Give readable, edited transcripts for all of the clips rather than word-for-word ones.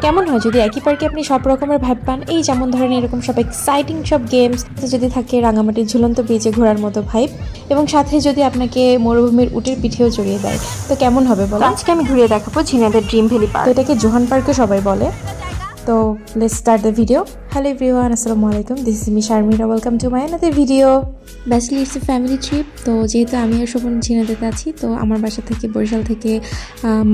কেমন হয় যদি একই পার্কে আপনি সব রকমের ভাইব পান, এই যেমন ধরেন এরকম সব এক্সাইটিং সব গেমস যদি থাকে, রাঙামাটির ঝুলন্ত ব্রিজে ঘোরার মতো ভাইব, এবং সাথে যদি আপনাকে মরুভূমির উটের পিঠেও জড়িয়ে দেয়, তো কেমন হবে বলো। আজকে আমি ঘুরিয়ে দেখাবো ঝিনাইদের ড্রিম ভ্যালি পার্ক। এটাকে জোহান পার্কও সবাই বলে। তো let's start the video. Hello everyone, আসসালামু আলাইকুম, this is me Sharmina, welcome to my another video. Basically it's a family trip. তো যেহেতু আমি আর শোভন ঝিনাইদহতে আছি, তো আমার বাসা থেকে বরিশাল থেকে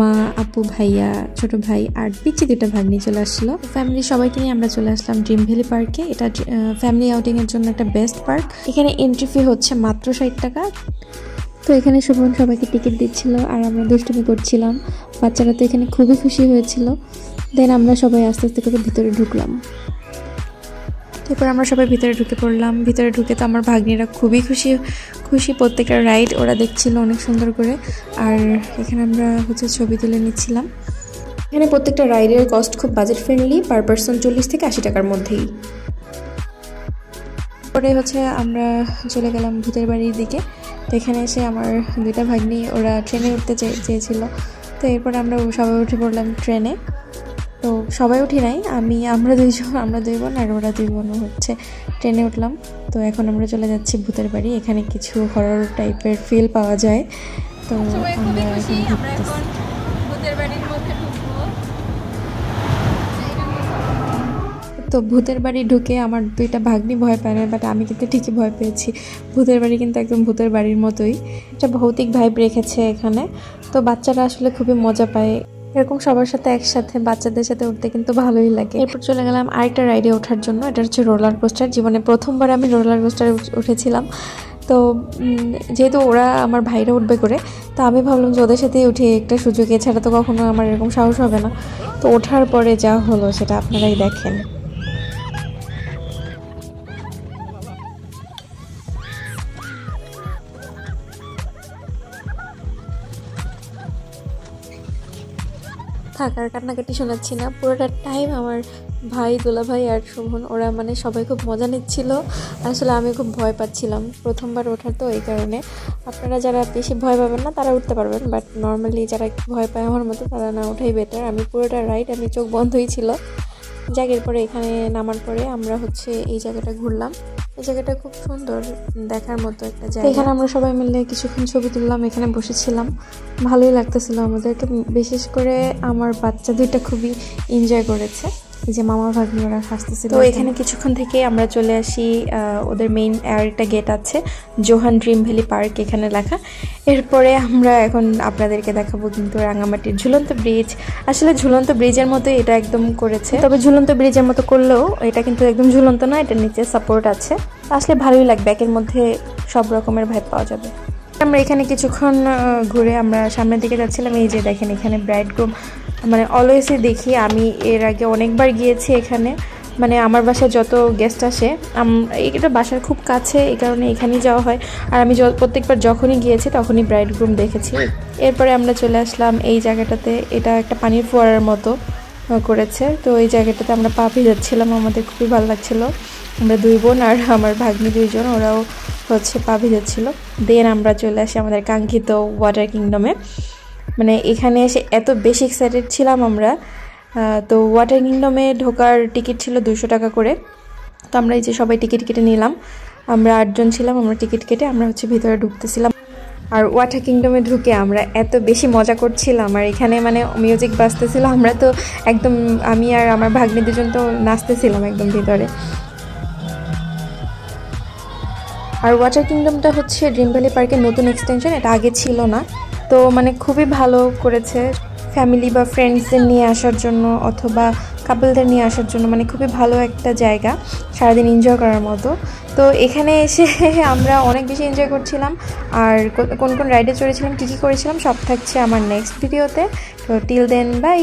মা, আপু, ভাইয়া, ছোট ভাই আর পিচ্চি দুটো ভাগ্নি চলে আসছিলো। ফ্যামিলি সবাইকে নিয়ে আমরা চলে আসলাম ড্রিম ভ্যালি পার্কে। এটা ফ্যামিলি আউটিংয়ের জন্য একটা বেস্ট পার্ক। এখানে এন্ট্রি ফি হচ্ছে মাত্র 60 টাকা। তো এখানে শোভন সবাইকে টিকিট দিচ্ছিল আর আমরা দুষ্টুমি করছিলাম। বাচ্চারা তো এখানে খুবই খুশি হয়েছিল। দেন আমরা সবাই আস্তে আস্তে করে ভিতরে ঢুকলাম। এরপর আমরা সবাই ভিতরে ঢুকে পড়লাম। ভিতরে ঢুকে তো আমার ভাগ্নিরা খুবই খুশি। প্রত্যেকটা রাইড ওরা দেখছিল অনেক সুন্দর করে। আর এখানে আমরা ছবি তুলে নিচ্ছিলাম। এখানে প্রত্যেকটা রাইডের কস্ট খুব বাজেট ফ্রেন্ডলি, পার পারসন 40 থেকে 80 টাকার মধ্যেই। পরে আমরা চলে গেলাম ভূতের বাড়ির দিকে। তো এখানে এসে আমার দুইটা ভাগ্নি ওরা ট্রেনে উঠতে চেয়েছিল। তো এরপর আমরা সবাই উঠে পড়লাম ট্রেনে। তো সবাই উঠি নাই, আমরা দুই বোন আর ওরা দুই বোন ট্রেনে উঠলাম। তো এখন আমরা চলে যাচ্ছি ভূতের বাড়ি। এখানে কিছু হরর টাইপের ফিল পাওয়া যায়। তো আমরা এখন ভূতের বাড়ির মধ্যে ঢুকবো। তো ভূতের বাড়ি ঢুকে আমার দুইটা ভাগ্নি ভয় পায় না, বাট আমি কিন্তু ঠিকই ভয় পেয়েছি। ভূতের বাড়ি কিন্তু একদম ভূতের বাড়ির মতোই, একটা ভৌতিক ভাইব রেখেছে এখানে। তো বাচ্চারা আসলে খুবই মজা পায় এরকম সবার সাথে একসাথে, বাচ্চাদের সাথে উঠতে কিন্তু ভালোই লাগে। এরপর চলে গেলাম আরেকটা রাইডে ওঠার জন্য। এটা হচ্ছে রোলার কোস্টার। জীবনে প্রথমবার আমি রোলার কোস্টারে উঠেছিলাম। তো যেহেতু ওরা আমার ভাইরা উঠবে করে, তো আমি ভাবলাম যে ওদের সাথেই উঠে একটা সুযোগ, এছাড়া তো কখনো আমার এরকম সাহস হবে না। তো ওঠার পরে যা হলো সেটা আপনারাই দেখেন। থাকার কান্নাকাটি শোনাচ্ছি না, পুরোটা টাইম আমার ভাই, দোলা ভাই আর শোভন ওরা সবাই খুব মজা নিচ্ছিল। আসলে আমি খুব ভয় পাচ্ছিলাম, প্রথমবার ওঠার, তো এই কারণে। আপনারা যারা বেশি ভয় পাবেন না তারা উঠতে পারবেন, বাট নর্মালি যারা ভয় পায় আমার মতো তারা না ওঠাই বেটার। আমি পুরোটা রাইড চোখ বন্ধই ছিল। যাক, এরপরে এখানে নামার পরে আমরা এই জায়গাটা ঘুরলাম। এই জায়গাটা খুব সুন্দর, দেখার মতো একটা জায়গা। এখানে আমরা সবাই মিলে কিছুক্ষণ ছবি তুললাম, এখানে বসেছিলাম, ভালোই লাগতেছিল আমাদেরকে। বিশেষ করে আমার বাচ্চা দুইটা খুবই এনজয় করেছে। এই যে মামা ভাগ্নি ওরা হাসতেছিল। তো এখানে কিছুক্ষণ থেকে আমরা চলে আসি ওদের মেইন আরেকটা গেট আছে, জোহান ড্রিম ভ্যালি পার্ক এখানে লেখা। এরপরে আমরা এখন আপনাদেরকে দেখাবো কিন্তু রাঙামাটির ঝুলন্ত ব্রিজ। আসলে ঝুলন্ত ব্রিজের মতোই এটা একদম করেছে, তবে ঝুলন্ত ব্রিজের মতো করলেও এটা কিন্তু একদম ঝুলন্ত না, এটার নিচে সাপোর্ট আছে। আসলে ভালোই লাগবে, একের মধ্যে সব রকমের ভাইব পাওয়া যাবে। আমরা এখানে কিছুক্ষণ ঘুরে আমরা সামনের দিকে যাচ্ছিলাম। এই যে দেখেন, এখানে ব্রাইডগ্রুম অলওয়েজই দেখি। আমি এর আগে অনেকবার গিয়েছি এখানে, আমার বাসায় যত গেস্ট আসে, এটা বাসার খুব কাছে, এই কারণে এখানেই যাওয়া হয়। আর আমি প্রত্যেকবার যখনই গিয়েছি তখনই ব্রাইডগ্রুম দেখেছি। এরপরে আমরা চলে আসলাম এই জায়গাটাতে। এটা একটা পানির ফোয়ারার মতো করেছে। তো এই জায়গাটাতে আমরা পা ভিজাচ্ছিলাম, আমাদের খুবই ভালো লাগছিলো। আমরা দুই বোন আর আমার ভাগ্নি দুইজন, ওরাও পা ভিজাচ্ছিল। দেন আমরা চলে আসি আমাদের কাঙ্ক্ষিত ওয়াটার কিংডমে। এখানে এসে এত বেশি এক্সাইটেড ছিলাম আমরা। তো ওয়াটার কিংডমে ঢোকার টিকিট ছিল 200 টাকা করে। তো আমরা এই যে সবাই টিকিট কেটে নিলাম, আমরা 8 জন ছিলাম। আমরা টিকিট কেটে আমরা ভিতরে ঢুকতেছিলাম। আর ওয়াটার কিংডমে ঢুকে আমরা এত বেশি মজা করছিলাম, আর এখানে মিউজিক বাজতেছিল। আমরা তো একদম, আমি আর আমার ভাগ্নি দুজন তো নাচতেছিলাম একদম ভিতরে। আর ওয়াটার কিংডমটা ড্রিম ভ্যালি পার্কের নতুন এক্সটেনশন, এটা আগে ছিল না। তো খুবই ভালো করেছে ফ্যামিলি বা ফ্রেন্ডসদের নিয়ে আসার জন্য, অথবা কাপলদের নিয়ে আসার জন্য। খুবই ভালো একটা জায়গা, সারাদিন এনজয় করার মতো। তো এখানে এসে আমরা অনেক বেশি এনজয় করছিলাম। আর কোন কোন রাইডে চড়েছিলাম, কী কী করেছিলাম, সব থাকছে আমার নেক্সট ভিডিওতে। তো টিল দেন, বাই।